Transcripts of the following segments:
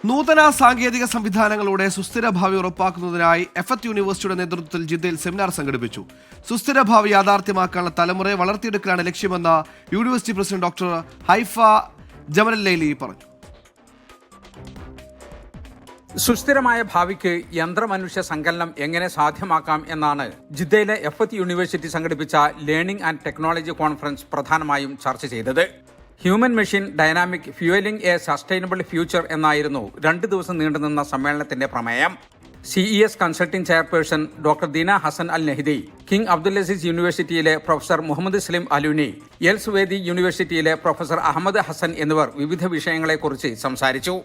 നൂതന സാങ്കേതിക സംവിധാനങ്ങളുടെ സുസ്ഥിര ഭാവി ഉറപ്പാക്കുന്നതിനായി എഫത്ത് യൂണിവേഴ്സിറ്റിയുടെ നേതൃത്വത്തിൽ ജിദ്ദയിൽ സെമിനാർ സംഘടിപ്പിച്ചു. സുസ്ഥിര ഭാവി യാഥാർത്ഥ്യമാക്കാനുള്ള തലമുറയെ വളർത്തിയെടുക്കലാണ് ലക്ഷ്യമെന്ന് യൂണിവേഴ്സിറ്റി പ്രസിഡന്റ് ഡോക്ടർ ഹൈഫ ജമലല്ലൈലി പറഞ്ഞു. സുസ്ഥിരമായ ഭാവിക്ക് യന്ത്രമനുഷ്യ സങ്കലനം എങ്ങനെ സാധ്യമാക്കാം എന്നാണ് ജിദ്ദയിലെ എഫത്ത് യൂണിവേഴ്സിറ്റി സംഘടിപ്പിച്ച ലേണിംഗ് ആൻഡ് ടെക്നോളജി കോൺഫറൻസ് പ്രധാനമായും ചർച്ച ചെയ്തത്. Human machine dynamic fuelling A sustainable future എന്നായിരുന്നു 2 ദിവസം നീണ്ടുനിന്ന സമ്മേളനത്തിന്റെ പ്രമേയം. CES കൺസൾട്ടിംഗ് ചെയർപേഴ്സൺ ഡോക്ടർ ദീന ഹസൻ അൽ നെഹ്ദി, കിങ് അബ്ദുൽ അസീസ് യൂണിവേഴ്സിറ്റിയിലെ പ്രൊഫസർ മുഹമ്മദ് സ്ലിം അലൂനി, എൽസുവേദി യൂണിവേഴ്സിറ്റിയിലെ പ്രൊഫസർ അഹമ്മദ് ഹസൻ എന്നിവർ വിവിധ വിഷയങ്ങളെക്കുറിച്ച് സംസാരിച്ചു.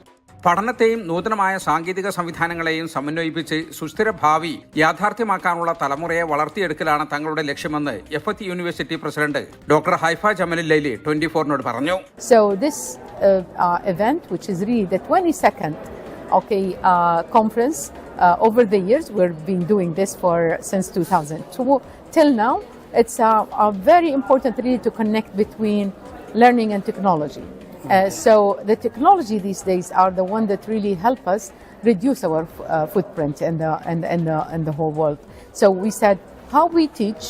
പഠനത്തെയും നൂതനമായ സാങ്കേതിക സംവിധാനങ്ങളെയും സമന്വയിപ്പിച്ച് സുസ്ഥിര ഭാവി യാഥാർത്ഥ്യമാക്കാനുള്ള തലമുറയെ വളർത്തിയെടുക്കലാണ് തങ്ങളുടെ ലക്ഷ്യമെന്ന് എഫത്ത് യൂണിവേഴ്സിറ്റി പ്രസിഡന്റ് ഡോക്ടർ ഹൈഫ ജമലല്ലൈലി 24-നോട് പറഞ്ഞു. So this event, which is really the 22nd conference, over the years we've been doing this since 2002 till now. It's very important really to connect between learning and technology. So the technology these days are the one that really help us reduce our footprint in the whole world. So we said how we teach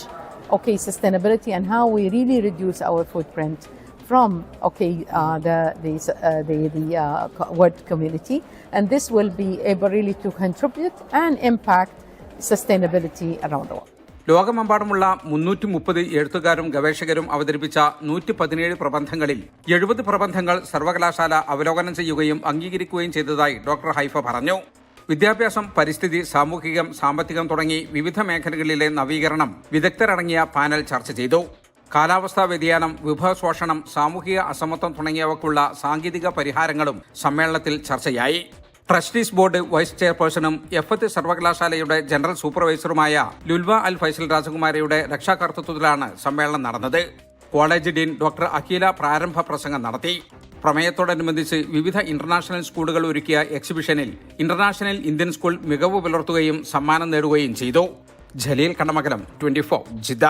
sustainability and how we really reduce our footprint from the world community, and this will be able really to contribute and impact sustainability around the world. ലോകമെമ്പാടുമുള്ള 330 എഴുത്തുകാരും ഗവേഷകരും അവതരിപ്പിച്ച 117 പ്രബന്ധങ്ങളിൽ 70 പ്രബന്ധങ്ങൾ സർവകലാശാല അവലോകനം ചെയ്യുകയും അംഗീകരിക്കുകയും ചെയ്തതായി ഡോക്ടർ ഹൈഫ പറഞ്ഞു. വിദ്യാഭ്യാസം, പരിസ്ഥിതി, സാമൂഹികം, സാമ്പത്തികം തുടങ്ങി വിവിധ മേഖലകളിലെ നവീകരണം വിദഗ്ധരടങ്ങിയ പാനൽ ചർച്ച ചെയ്തു. കാലാവസ്ഥാ വ്യതിയാനം, വിഭവശോഷണം, സാമൂഹിക അസമത്വം തുടങ്ങിയവയ്ക്കുള്ള സാങ്കേതിക പരിഹാരങ്ങളും സമ്മേളനത്തിൽ ചർച്ചയായി. ട്രസ്റ്റീസ് ബോർഡ് വൈസ് ചെയർപേഴ്സണും എഫത്ത് സർവകലാശാലയുടെ ജനറൽ സൂപ്പർവൈസറുമായ ലുൽവ അൽ ഫൈസൽ രാജകുമാരിയുടെ രക്ഷാകർതൃത്വത്തിലാണ് സമ്മേളനം നടന്നത്. കോളേജ് ഡീൻ ഡോക്ടർ അഖീല പ്രാരംഭ പ്രസംഗം നടത്തി. പ്രമേയത്തോടനുബന്ധിച്ച് വിവിധ ഇന്റർനാഷണൽ സ്കൂളുകൾ ഒരുക്കിയ എക്സിബിഷനിൽ ഇന്റർനാഷണൽ ഇന്ത്യൻ സ്കൂൾ മികവ് പുലർത്തുകയും സമ്മാനം നേടുകയും ചെയ്തു. ജലീൽ കണ്ടമംഗലം, 24 ജിദ്ദ.